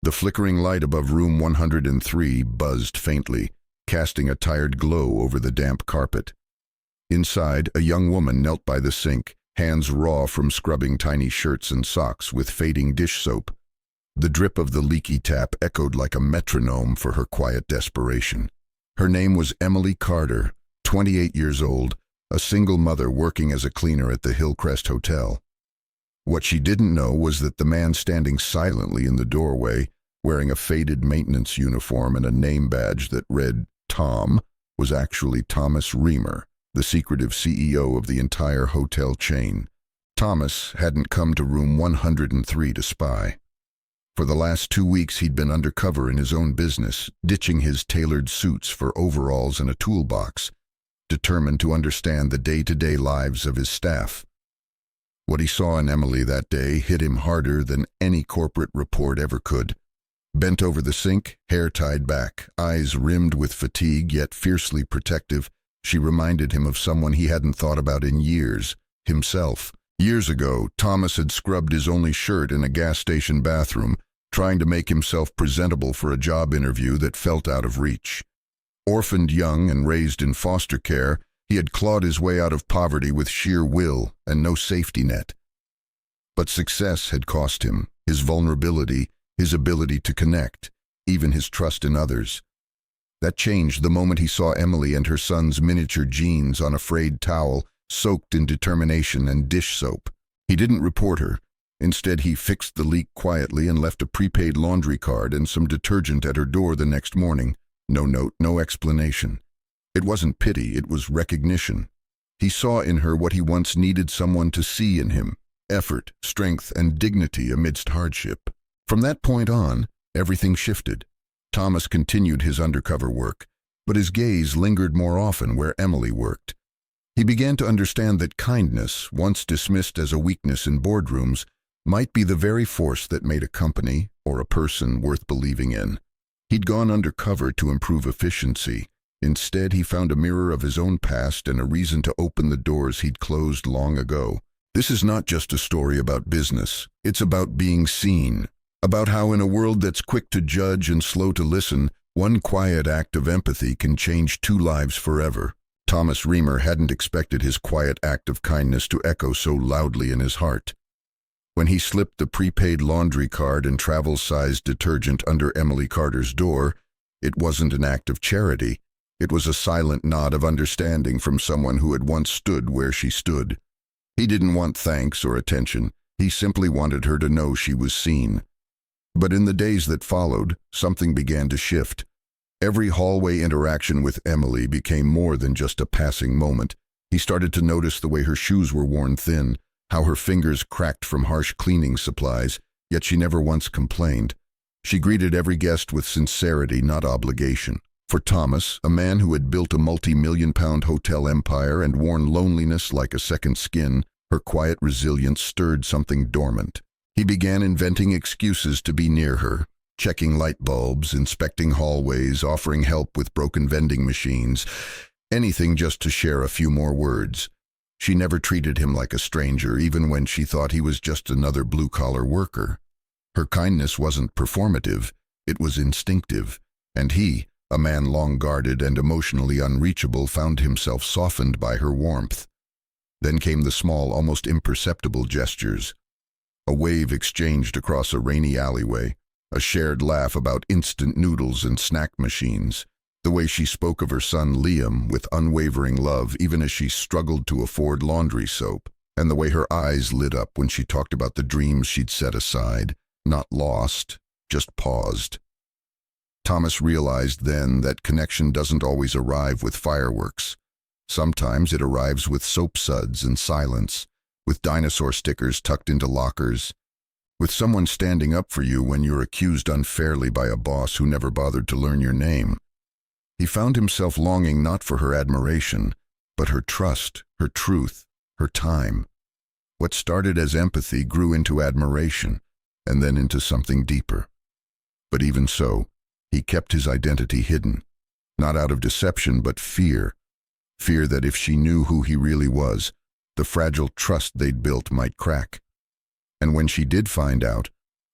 The flickering light above room 103 buzzed faintly, casting a tired glow over the damp carpet. Inside, a young woman knelt by the sink, hands raw from scrubbing tiny shirts and socks with fading dish soap. The drip of the leaky tap echoed like a metronome for her quiet desperation. Her name was Emily Carter, 28 years old, a single mother working as a cleaner at the Hillcrest Hotel. What she didn't know was that the man standing silently in the doorway, wearing a faded maintenance uniform and a name badge that read Tom, was actually Thomas Reamer, the secretive CEO of the entire hotel chain. Thomas hadn't come to room 103 to spy. For the last 2 weeks he'd been undercover in his own business, ditching his tailored suits for overalls and a toolbox, determined to understand the day-to-day lives of his staff. What he saw in Emily that day hit him harder than any corporate report ever could. Bent over the sink, hair tied back, eyes rimmed with fatigue yet fiercely protective, she reminded him of someone he hadn't thought about in years, himself. Years ago, Thomas had scrubbed his only shirt in a gas station bathroom, trying to make himself presentable for a job interview that felt out of reach. Orphaned young and raised in foster care, he had clawed his way out of poverty with sheer will and no safety net. But success had cost him his vulnerability, his ability to connect, even his trust in others. That changed the moment he saw Emily and her son's miniature jeans on a frayed towel, soaked in determination and dish soap. He didn't report her. Instead, he fixed the leak quietly and left a prepaid laundry card and some detergent at her door the next morning. No note, no explanation. It wasn't pity, it was recognition. He saw in her what he once needed someone to see in him: effort, strength, and dignity amidst hardship. From that point on, everything shifted. Thomas continued his undercover work, but his gaze lingered more often where Emily worked. He began to understand that kindness, once dismissed as a weakness in boardrooms, might be the very force that made a company or a person worth believing in. He'd gone undercover to improve efficiency. Instead, he found a mirror of his own past and a reason to open the doors he'd closed long ago. This is not just a story about business. It's about being seen, about how in a world that's quick to judge and slow to listen, one quiet act of empathy can change 2 lives forever. Thomas Reamer hadn't expected his quiet act of kindness to echo so loudly in his heart. When he slipped the prepaid laundry card and travel-sized detergent under Emily Carter's door, it wasn't an act of charity. It was a silent nod of understanding from someone who had once stood where she stood. He didn't want thanks or attention. He simply wanted her to know she was seen. But in the days that followed, something began to shift. Every hallway interaction with Emily became more than just a passing moment. He started to notice the way her shoes were worn thin, how her fingers cracked from harsh cleaning supplies, yet she never once complained. She greeted every guest with sincerity, not obligation. For Thomas, a man who had built a multi-million-pound hotel empire and worn loneliness like a second skin, her quiet resilience stirred something dormant. He began inventing excuses to be near her, checking light bulbs, inspecting hallways, offering help with broken vending machines, anything just to share a few more words. She never treated him like a stranger, even when she thought he was just another blue-collar worker. Her kindness wasn't performative, it was instinctive, and he, a man long guarded and emotionally unreachable, found himself softened by her warmth. Then came the small, almost imperceptible gestures. A wave exchanged across a rainy alleyway, a shared laugh about instant noodles and snack machines, the way she spoke of her son Liam with unwavering love even as she struggled to afford laundry soap, and the way her eyes lit up when she talked about the dreams she'd set aside, not lost, just paused. Thomas realized then that connection doesn't always arrive with fireworks. Sometimes it arrives with soap suds and silence, with dinosaur stickers tucked into lockers, with someone standing up for you when you're accused unfairly by a boss who never bothered to learn your name. He found himself longing not for her admiration, but her trust, her truth, her time. What started as empathy grew into admiration, and then into something deeper. But even so, he kept his identity hidden, not out of deception but fear. Fear that if she knew who he really was, the fragile trust they'd built might crack. And when she did find out,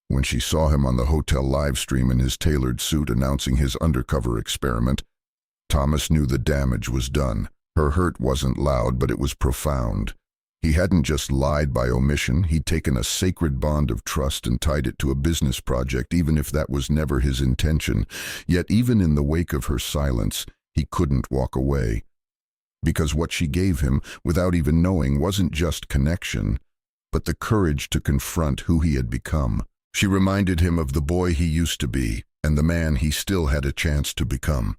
When she saw him on the hotel live stream in his tailored suit announcing his undercover experiment, Thomas knew the damage was done. Her hurt wasn't loud, but it was profound. He hadn't just lied by omission, he'd taken a sacred bond of trust and tied it to a business project, even if that was never his intention. Yet even in the wake of her silence, he couldn't walk away. Because what she gave him, without even knowing, wasn't just connection, but the courage to confront who he had become. She reminded him of the boy he used to be, and the man he still had a chance to become.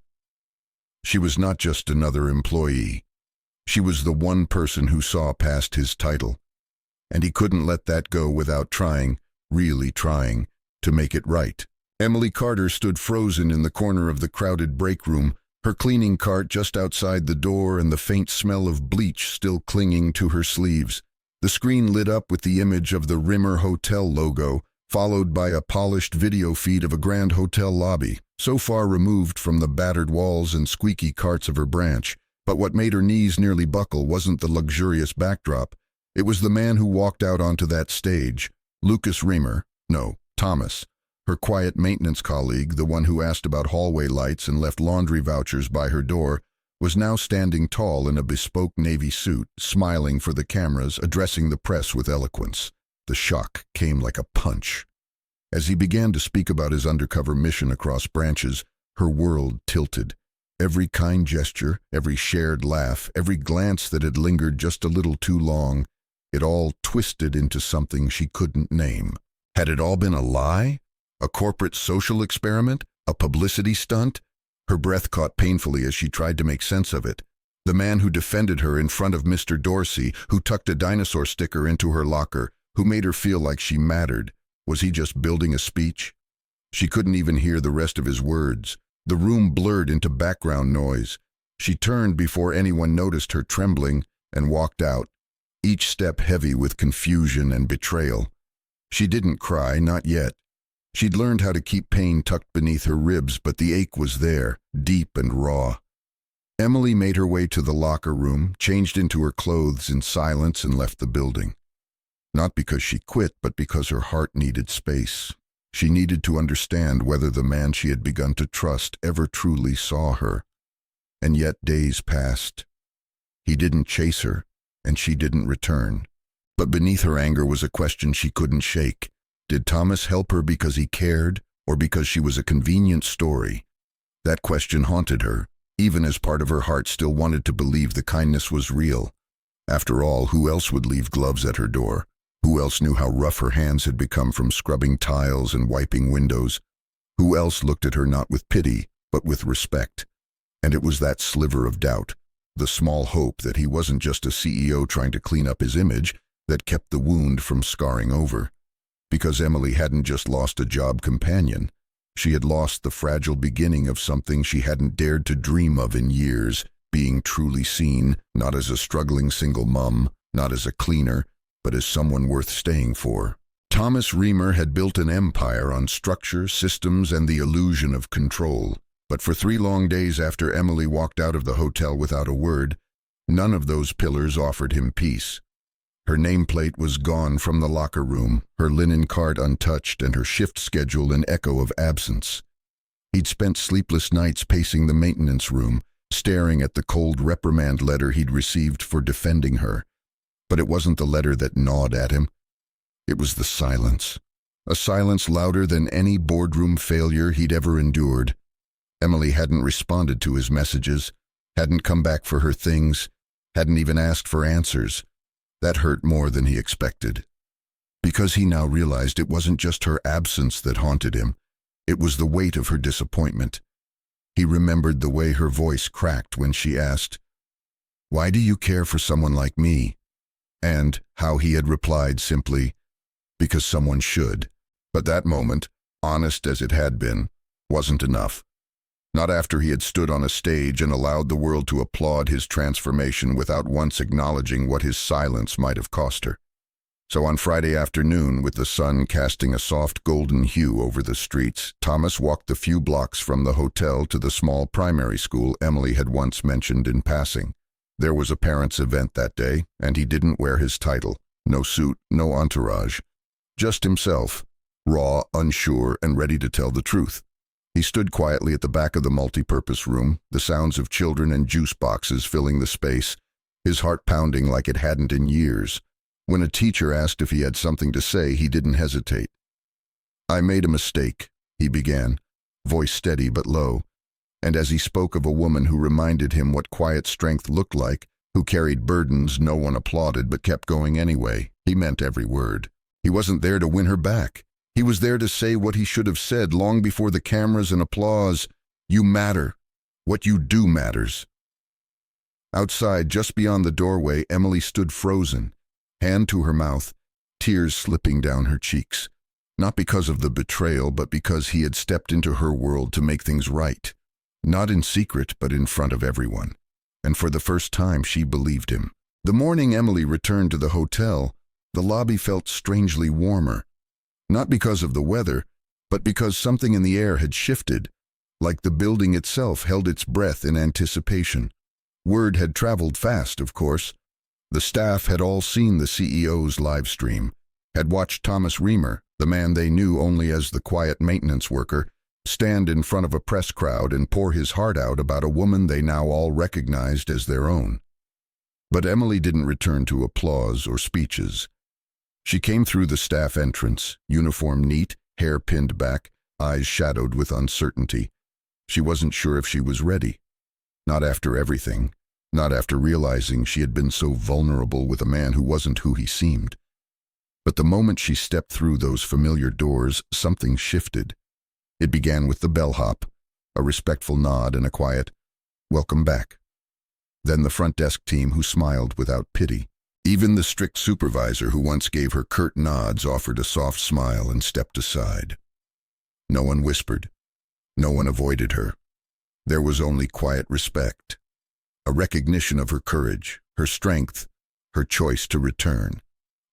She was not just another employee. She was the one person who saw past his title. And he couldn't let that go without trying, really trying, to make it right. Emily Carter stood frozen in the corner of the crowded break room, her cleaning cart just outside the door and the faint smell of bleach still clinging to her sleeves. The screen lit up with the image of the Rimmer Hotel logo, followed by a polished video feed of a grand hotel lobby, so far removed from the battered walls and squeaky carts of her branch. But what made her knees nearly buckle wasn't the luxurious backdrop. It was the man who walked out onto that stage. Thomas, her quiet maintenance colleague, the one who asked about hallway lights and left laundry vouchers by her door, was now standing tall in a bespoke navy suit, smiling for the cameras, addressing the press with eloquence. The shock came like a punch. As he began to speak about his undercover mission across branches, her world tilted. Every kind gesture, every shared laugh, every glance that had lingered just a little too long, it all twisted into something she couldn't name. Had it all been a lie? A corporate social experiment? A publicity stunt? Her breath caught painfully as she tried to make sense of it. The man who defended her in front of Mr. Dorsey, who tucked a dinosaur sticker into her locker, who made her feel like she mattered, was he just building a speech? She couldn't even hear the rest of his words. The room blurred into background noise. She turned before anyone noticed her trembling and walked out, each step heavy with confusion and betrayal. She didn't cry, not yet. She'd learned how to keep pain tucked beneath her ribs, but the ache was there, deep and raw. Emily made her way to the locker room, changed into her clothes in silence, and left the building. Not because she quit, but because her heart needed space. She needed to understand whether the man she had begun to trust ever truly saw her. And yet days passed. He didn't chase her, and she didn't return. But beneath her anger was a question she couldn't shake. Did Thomas help her because he cared, or because she was a convenient story? That question haunted her, even as part of her heart still wanted to believe the kindness was real. After all, who else would leave gloves at her door? Who else knew how rough her hands had become from scrubbing tiles and wiping windows? Who else looked at her not with pity, but with respect? And it was that sliver of doubt, the small hope that he wasn't just a CEO trying to clean up his image, that kept the wound from scarring over. Because Emily hadn't just lost a job companion. She had lost the fragile beginning of something she hadn't dared to dream of in years, being truly seen, not as a struggling single mom, not as a cleaner, but as someone worth staying for. Thomas Rimmer had built an empire on structure, systems, and the illusion of control. But for 3 long days after Emily walked out of the hotel without a word, none of those pillars offered him peace. Her nameplate was gone from the locker room, her linen cart untouched, and her shift schedule an echo of absence. He'd spent sleepless nights pacing the maintenance room, staring at the cold reprimand letter he'd received for defending her. But it wasn't the letter that gnawed at him. It was the silence. A silence louder than any boardroom failure he'd ever endured. Emily hadn't responded to his messages, hadn't come back for her things, hadn't even asked for answers. That hurt more than he expected. Because he now realized it wasn't just her absence that haunted him. It was the weight of her disappointment. He remembered the way her voice cracked when she asked, "Why do you care for someone like me?" And how he had replied simply, "Because someone should." But that moment, honest as it had been, wasn't enough. Not after he had stood on a stage and allowed the world to applaud his transformation without once acknowledging what his silence might have cost her. So on Friday afternoon, with the sun casting a soft golden hue over the streets, Thomas walked the few blocks from the hotel to the small primary school Emily had once mentioned in passing. There was a parents' event that day, and he didn't wear his title. No suit, no entourage. Just himself. raw, unsure, and ready to tell the truth. He stood quietly at the back of the multi-purpose room, the sounds of children and juice boxes filling the space, his heart pounding like it hadn't in years. When a teacher asked if he had something to say, he didn't hesitate. "I made a mistake," he began, voice steady but low, and as he spoke of a woman who reminded him what quiet strength looked like, who carried burdens no one applauded but kept going anyway, he meant every word. He wasn't there to win her back. He was there to say what he should have said long before the cameras and applause. "You matter. What you do matters." Outside, just beyond the doorway, Emily stood frozen, hand to her mouth, tears slipping down her cheeks. Not because of the betrayal, but because he had stepped into her world to make things right. Not in secret, but in front of everyone. And for the first time, she believed him. The morning Emily returned to the hotel, the lobby felt strangely warmer. Not because of the weather, but because something in the air had shifted, like the building itself held its breath in anticipation. Word had traveled fast, of course. The staff had all seen the CEO's live stream, had watched Thomas Reamer, the man they knew only as the quiet maintenance worker, stand in front of a press crowd and pour his heart out about a woman they now all recognized as their own. But Emily didn't return to applause or speeches. She came through the staff entrance, uniform neat, hair pinned back, eyes shadowed with uncertainty. She wasn't sure if she was ready. Not after everything. Not after realizing she had been so vulnerable with a man who wasn't who he seemed. But the moment she stepped through those familiar doors, something shifted. It began with the bellhop, a respectful nod and a quiet, "Welcome back." Then the front desk team who smiled without pity. Even the strict supervisor who once gave her curt nods offered a soft smile and stepped aside. No one whispered. No one avoided her. There was only quiet respect. A recognition of her courage, her strength, her choice to return.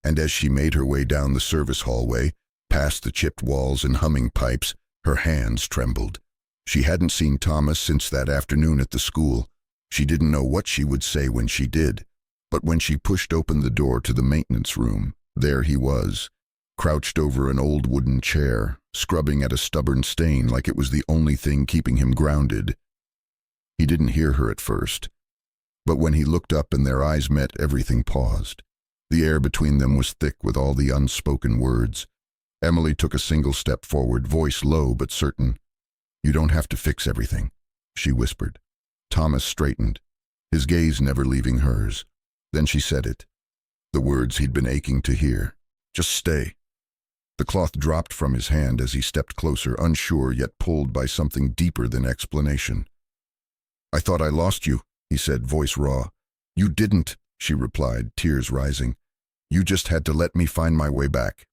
And as she made her way down the service hallway, past the chipped walls and humming pipes, her hands trembled. She hadn't seen Thomas since that afternoon at the school. She didn't know what she would say when she did. But when she pushed open the door to the maintenance room, there he was, crouched over an old wooden chair, scrubbing at a stubborn stain like it was the only thing keeping him grounded. He didn't hear her at first. But when he looked up and their eyes met, everything paused. The air between them was thick with all the unspoken words. Emily took a single step forward, voice low but certain. "You don't have to fix everything," she whispered. Thomas straightened, his gaze never leaving hers. Then she said it, the words he'd been aching to hear. "Just stay." The cloth dropped from his hand as he stepped closer, unsure yet pulled by something deeper than explanation. "I thought I lost you," he said, voice raw. "You didn't," she replied, tears rising. "You just had to let me find my way back."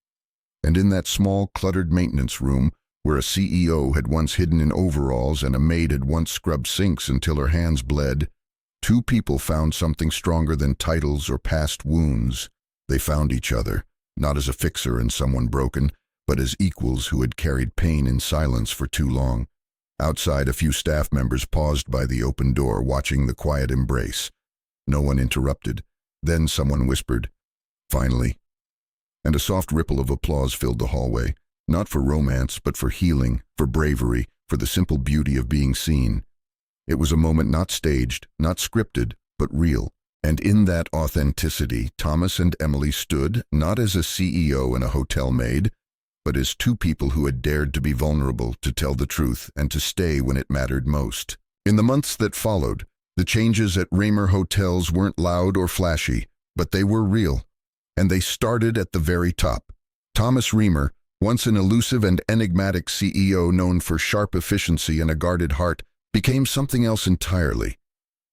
And in that small, cluttered maintenance room, where a CEO had once hidden in overalls and a maid had once scrubbed sinks until her hands bled, two people found something stronger than titles or past wounds. They found each other, not as a fixer and someone broken, but as equals who had carried pain in silence for too long. Outside, a few staff members paused by the open door, watching the quiet embrace. No one interrupted. Then someone whispered, "Finally." And a soft ripple of applause filled the hallway, not for romance, but for healing, for bravery, for the simple beauty of being seen. It was a moment not staged, not scripted, but real. And in that authenticity, Thomas and Emily stood, not as a CEO and a hotel maid, but as two people who had dared to be vulnerable, to tell the truth, and to stay when it mattered most. In the months that followed, the changes at Raymer Hotels weren't loud or flashy, but they were real. And they started at the very top. Thomas Reamer, once an elusive and enigmatic CEO known for sharp efficiency and a guarded heart, became something else entirely.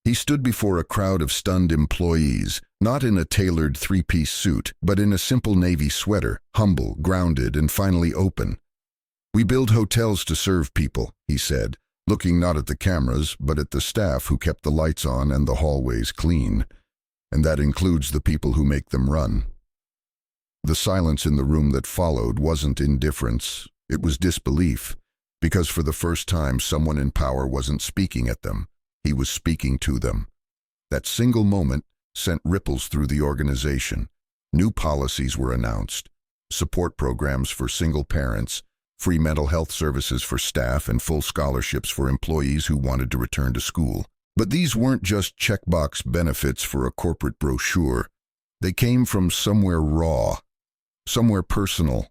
He stood before a crowd of stunned employees, not in a tailored three-piece suit, but in a simple navy sweater, humble, grounded, and finally open. "We build hotels to serve people," he said, looking not at the cameras, but at the staff who kept the lights on and the hallways clean. And that includes the people who make them run. The silence in the room that followed wasn't indifference, it was disbelief. Because for the first time, someone in power wasn't speaking at them. He was speaking to them. That single moment sent ripples through the organization. New policies were announced. support programs for single parents, free mental health services for staff, and full scholarships for employees who wanted to return to school. But these weren't just checkbox benefits for a corporate brochure. They came from somewhere raw, somewhere personal.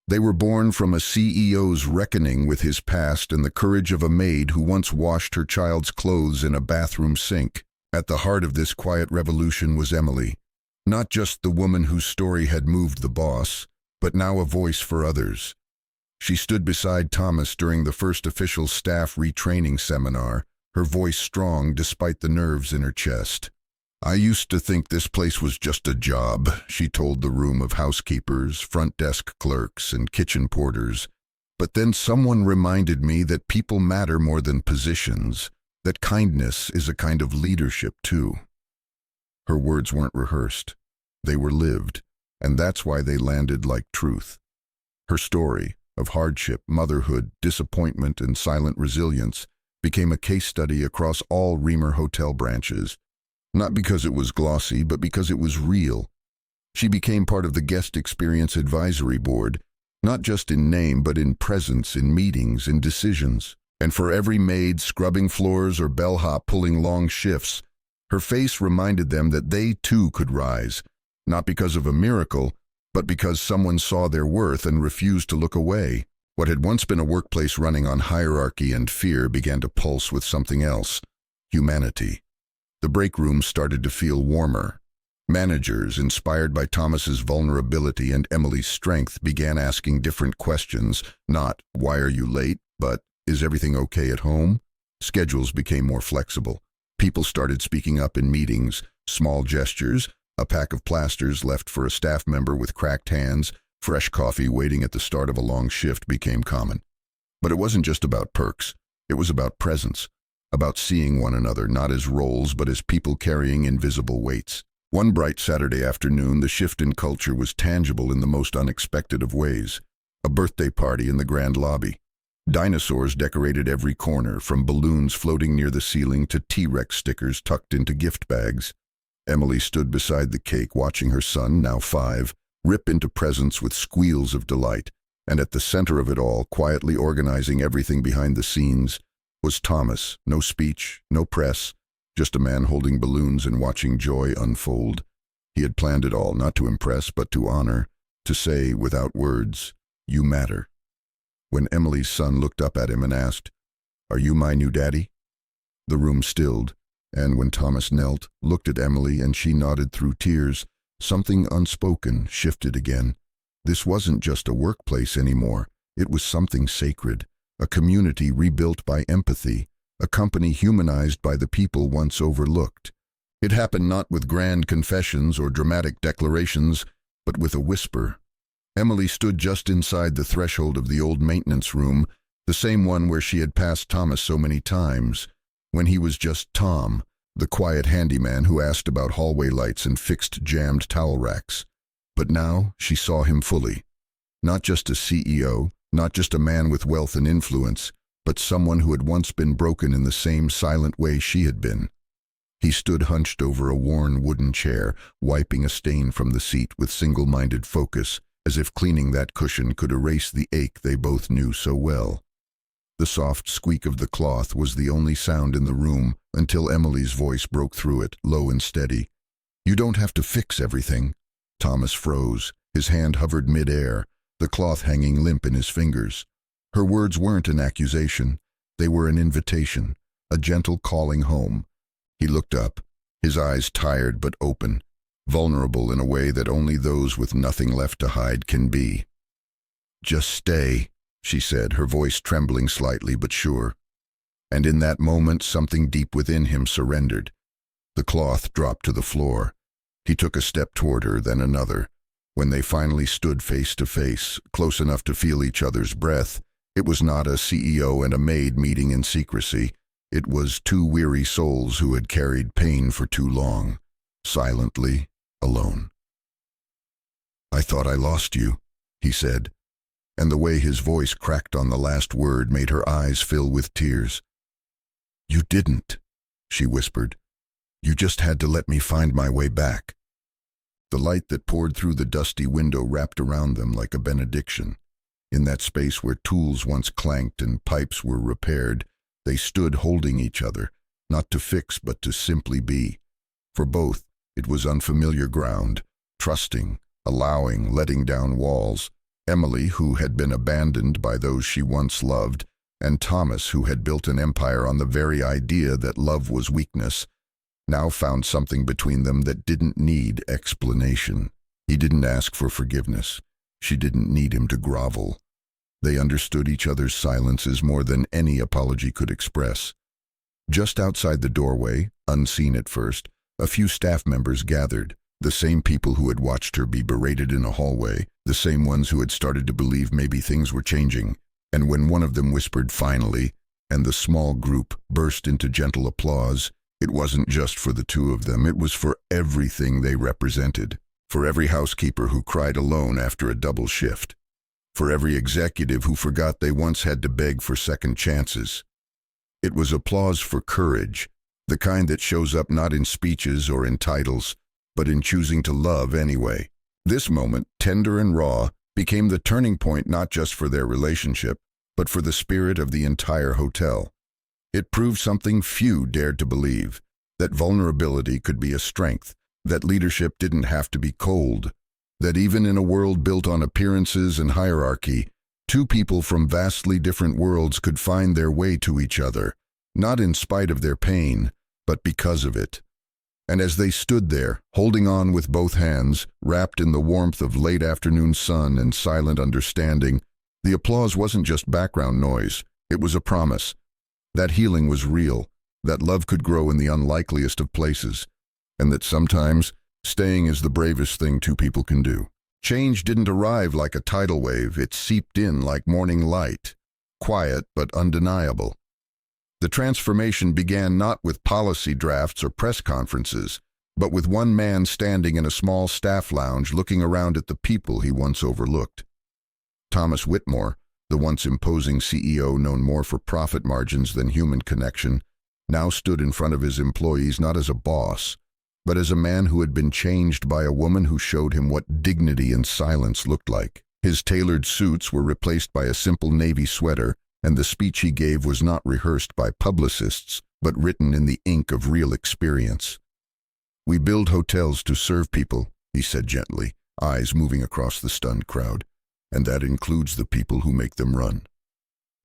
They were born from a CEO's reckoning with his past and the courage of a maid who once washed her child's clothes in a bathroom sink. At the heart of this quiet revolution was Emily, not just the woman whose story had moved the boss, but now a voice for others. She stood beside Thomas during the first official staff retraining seminar, her voice strong despite the nerves in her chest. "I used to think this place was just a job," she told the room of housekeepers, front desk clerks, and kitchen porters. "But then someone reminded me that people matter more than positions, that kindness is a kind of leadership too." Her words weren't rehearsed. They were lived, and that's why they landed like truth. Her story of hardship, motherhood, disappointment, and silent resilience became a case study across all Reamer Hotel branches. Not because it was glossy, but because it was real. She became part of the Guest Experience Advisory Board, not just in name, but in presence, in meetings, in decisions. And for every maid scrubbing floors or bellhop pulling long shifts, her face reminded them that they too could rise, not because of a miracle, but because someone saw their worth and refused to look away. What had once been a workplace running on hierarchy and fear began to pulse with something else: humanity. The break rooms started to feel warmer. Managers, inspired by Thomas's vulnerability and Emily's strength, began asking different questions, not "Why are you late?" but "Is everything okay at home?" Schedules became more flexible. People started speaking up in meetings, small gestures, a pack of plasters left for a staff member with cracked hands, fresh coffee waiting at the start of a long shift became common. But it wasn't just about perks. It was about presence, about seeing one another not as roles but as people carrying invisible weights. One bright Saturday afternoon, the shift in culture was tangible in the most unexpected of ways. A birthday party in the grand lobby. Dinosaurs decorated every corner, from balloons floating near the ceiling to T-Rex stickers tucked into gift bags. Emily stood beside the cake watching her son, now 5, rip into presents with squeals of delight, and at the center of it all, quietly organizing everything behind the scenes, was Thomas. No speech, no press, just a man holding balloons and watching joy unfold. He had planned it all, not to impress, but to honor, to say, without words, "You matter." When Emily's son looked up at him and asked, "Are you my new daddy?" The room stilled, and when Thomas knelt, looked at Emily, and she nodded through tears, something unspoken shifted again. This wasn't just a workplace anymore. It was something sacred, a community rebuilt by empathy, a company humanized by the people once overlooked. It happened not with grand confessions or dramatic declarations, but with a whisper. Emily stood just inside the threshold of the old maintenance room, the same one where she had passed Thomas so many times, when he was just Tom, the quiet handyman who asked about hallway lights and fixed jammed towel racks. But now she saw him fully. Not just a CEO, not just a man with wealth and influence, but someone who had once been broken in the same silent way she had been. He stood hunched over a worn wooden chair, wiping a stain from the seat with single-minded focus, as if cleaning that cushion could erase the ache they both knew so well. The soft squeak of the cloth was the only sound in the room until Emily's voice broke through it, low and steady. "You don't have to fix everything." Thomas froze. His hand hovered mid-air, the cloth hanging limp in his fingers. Her words weren't an accusation. They were an invitation, a gentle calling home. He looked up, his eyes tired but open, vulnerable in a way that only those with nothing left to hide can be. "Just stay," she said, her voice trembling slightly but sure. And in that moment, something deep within him surrendered. The cloth dropped to the floor. He took a step toward her, then another. When they finally stood face to face, close enough to feel each other's breath, it was not a CEO and a maid meeting in secrecy. It was two weary souls who had carried pain for too long, silently, alone. "I thought I lost you," he said, and the way his voice cracked on the last word made her eyes fill with tears. "You didn't," she whispered. "You just had to let me find my way back." The light that poured through the dusty window wrapped around them like a benediction. In that space where tools once clanked and pipes were repaired, they stood holding each other, not to fix but to simply be. For both, it was unfamiliar ground, trusting, allowing, letting down walls. Emily, who had been abandoned by those she once loved, and Thomas, who had built an empire on the very idea that love was weakness, now found something between them that didn't need explanation. He didn't ask for forgiveness. She didn't need him to grovel. They understood each other's silences more than any apology could express. Just outside the doorway, unseen at first, a few staff members gathered, the same people who had watched her be berated in a hallway, the same ones who had started to believe maybe things were changing. And when one of them whispered finally, and the small group burst into gentle applause, it wasn't just for the two of them, it was for everything they represented. For every housekeeper who cried alone after a double shift. For every executive who forgot they once had to beg for second chances. It was applause for courage, the kind that shows up not in speeches or in titles, but in choosing to love anyway. This moment, tender and raw, became the turning point not just for their relationship, but for the spirit of the entire hotel. It proved something few dared to believe, that vulnerability could be a strength, that leadership didn't have to be cold, that even in a world built on appearances and hierarchy, two people from vastly different worlds could find their way to each other, not in spite of their pain, but because of it. And as they stood there, holding on with both hands, wrapped in the warmth of late afternoon sun and silent understanding, the applause wasn't just background noise, it was a promise. That healing was real, that love could grow in the unlikeliest of places, and that sometimes staying is the bravest thing two people can do. Change didn't arrive like a tidal wave, it seeped in like morning light, quiet but undeniable. The transformation began not with policy drafts or press conferences, but with one man standing in a small staff lounge looking around at the people he once overlooked. Thomas Whitmore, the once imposing CEO known more for profit margins than human connection, now stood in front of his employees not as a boss, but as a man who had been changed by a woman who showed him what dignity and silence looked like. His tailored suits were replaced by a simple navy sweater, and the speech he gave was not rehearsed by publicists, but written in the ink of real experience. "We build hotels to serve people," he said gently, eyes moving across the stunned crowd, "and that includes the people who make them run."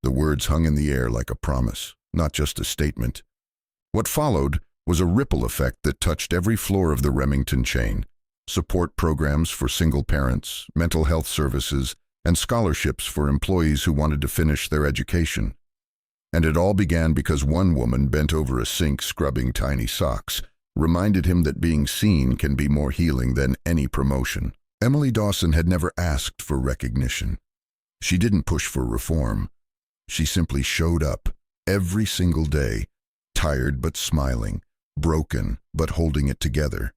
The words hung in the air like a promise, not just a statement. What followed was a ripple effect that touched every floor of the Remington chain. Support programs for single parents, mental health services, and scholarships for employees who wanted to finish their education. And it all began because one woman bent over a sink scrubbing tiny socks, reminded him that being seen can be more healing than any promotion. Emily Dawson had never asked for recognition. She didn't push for reform. She simply showed up, every single day, tired but smiling, broken but holding it together.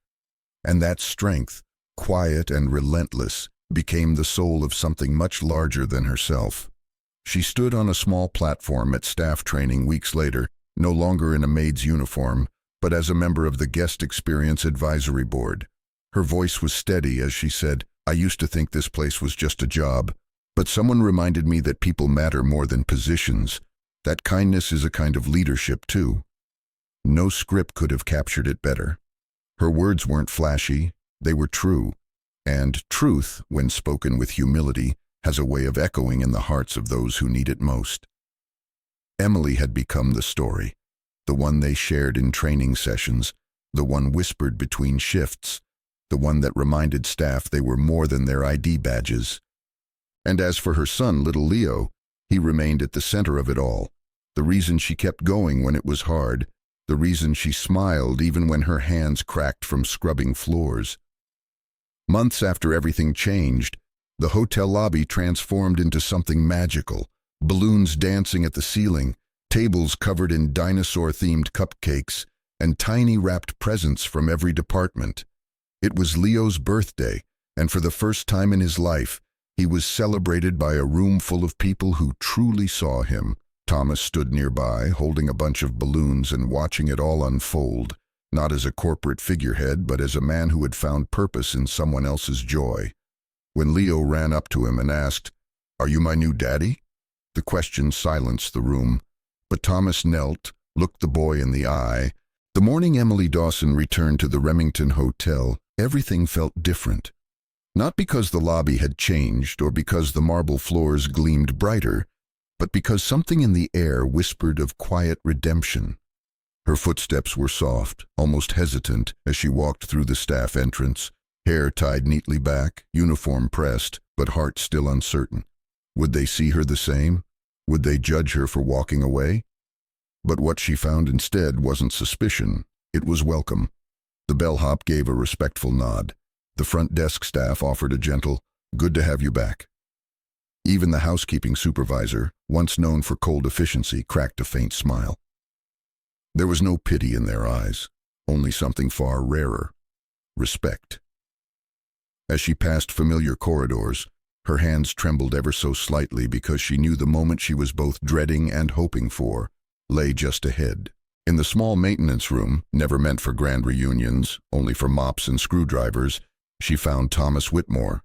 And that strength, quiet and relentless, became the soul of something much larger than herself. She stood on a small platform at staff training weeks later, no longer in a maid's uniform, but as a member of the Guest Experience Advisory Board. Her voice was steady as she said, "I used to think this place was just a job, but someone reminded me that people matter more than positions, that kindness is a kind of leadership too." No script could have captured it better. Her words weren't flashy, they were true, and truth, when spoken with humility, has a way of echoing in the hearts of those who need it most. Emily had become the story, the one they shared in training sessions, the one whispered between shifts, the one that reminded staff they were more than their ID badges. And as for her son, little Leo, he remained at the center of it all, the reason she kept going when it was hard, the reason she smiled even when her hands cracked from scrubbing floors. Months after everything changed, the hotel lobby transformed into something magical, balloons dancing at the ceiling, tables covered in dinosaur-themed cupcakes, and tiny wrapped presents from every department. It was Leo's birthday, and for the first time in his life, he was celebrated by a room full of people who truly saw him. Thomas stood nearby, holding a bunch of balloons and watching it all unfold, not as a corporate figurehead, but as a man who had found purpose in someone else's joy. When Leo ran up to him and asked, "Are you my new daddy?" the question silenced the room, but Thomas knelt, looked the boy in the eye. The morning Emily Dawson returned to the Remington Hotel, everything felt different. Not because the lobby had changed or because the marble floors gleamed brighter, but because something in the air whispered of quiet redemption. Her footsteps were soft, almost hesitant, as she walked through the staff entrance, hair tied neatly back, uniform pressed, but heart still uncertain. Would they see her the same? Would they judge her for walking away? But what she found instead wasn't suspicion, it was welcome. The bellhop gave a respectful nod. The front desk staff offered a gentle, "Good to have you back." Even the housekeeping supervisor, once known for cold efficiency, cracked a faint smile. There was no pity in their eyes, only something far rarer: respect. As she passed familiar corridors, her hands trembled ever so slightly because she knew the moment she was both dreading and hoping for lay just ahead. In the small maintenance room, never meant for grand reunions, only for mops and screwdrivers, she found Thomas Whitmore.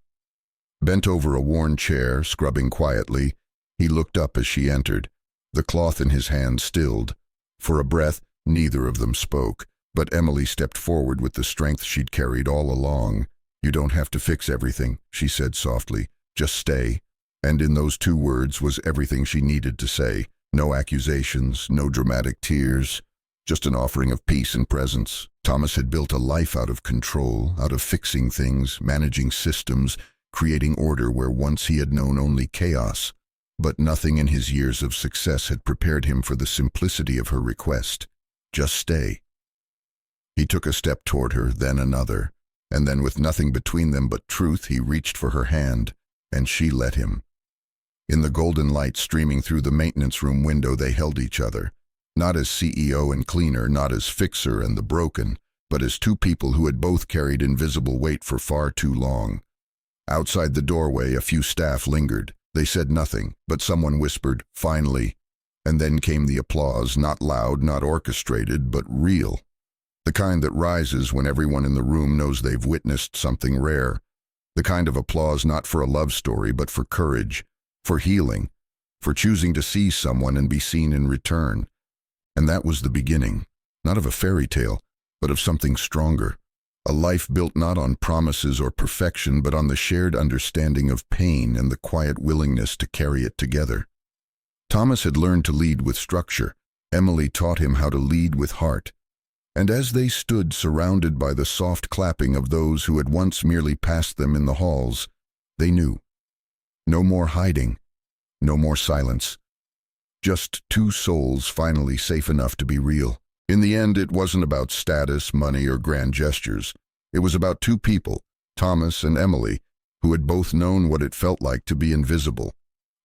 Bent over a worn chair, scrubbing quietly, he looked up as she entered. The cloth in his hand stilled. For a breath, neither of them spoke, but Emily stepped forward with the strength she'd carried all along. "You don't have to fix everything," she said softly. "Just stay." And in those two words was everything she needed to say. No accusations, no dramatic tears, just an offering of peace and presence. Thomas had built a life out of control, out of fixing things, managing systems, creating order where once he had known only chaos. But nothing in his years of success had prepared him for the simplicity of her request. Just stay. He took a step toward her, then another, and then with nothing between them but truth, he reached for her hand, and she let him. In the golden light streaming through the maintenance room window, they held each other. Not as CEO and cleaner, not as fixer and the broken, but as two people who had both carried invisible weight for far too long. Outside the doorway, a few staff lingered. They said nothing, but someone whispered, "Finally." And then came the applause, not loud, not orchestrated, but real. The kind that rises when everyone in the room knows they've witnessed something rare. The kind of applause not for a love story, but for courage, for healing, for choosing to see someone and be seen in return. And that was the beginning, not of a fairy tale, but of something stronger. A life built not on promises or perfection, but on the shared understanding of pain and the quiet willingness to carry it together. Thomas had learned to lead with structure. Emily taught him how to lead with heart. And as they stood surrounded by the soft clapping of those who had once merely passed them in the halls, they knew. No more hiding, no more silence. Just two souls finally safe enough to be real. In the end, it wasn't about status, money, or grand gestures. It was about two people, Thomas and Emily, who had both known what it felt like to be invisible.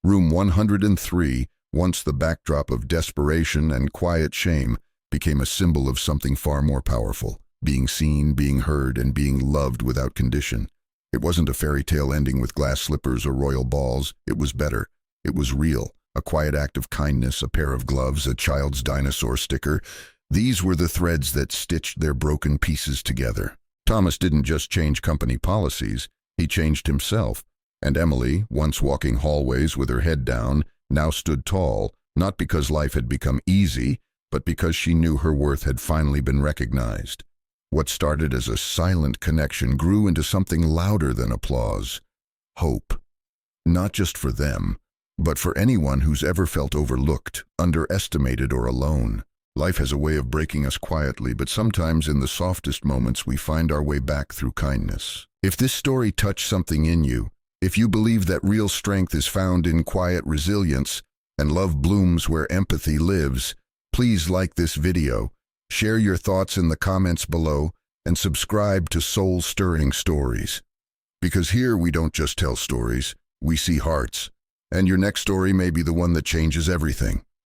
Room 103, once the backdrop of desperation and quiet shame, became a symbol of something far more powerful: being seen, being heard, and being loved without condition. It wasn't a fairy tale ending with glass slippers or royal balls. It was better. It was real. A quiet act of kindness, a pair of gloves, a child's dinosaur sticker. These were the threads that stitched their broken pieces together. Thomas didn't just change company policies, he changed himself. And Emily, once walking hallways with her head down, now stood tall, not because life had become easy, but because she knew her worth had finally been recognized. What started as a silent connection grew into something louder than applause: hope. Not just for them, but for anyone who's ever felt overlooked, underestimated, or alone. Life has a way of breaking us quietly, but sometimes in the softest moments we find our way back through kindness. If this story touched something in you, if you believe that real strength is found in quiet resilience and love blooms where empathy lives, please like this video, share your thoughts in the comments below, and subscribe to Soul Stirring Stories. Because here we don't just tell stories, we see hearts. And your next story may be the one that changes everything.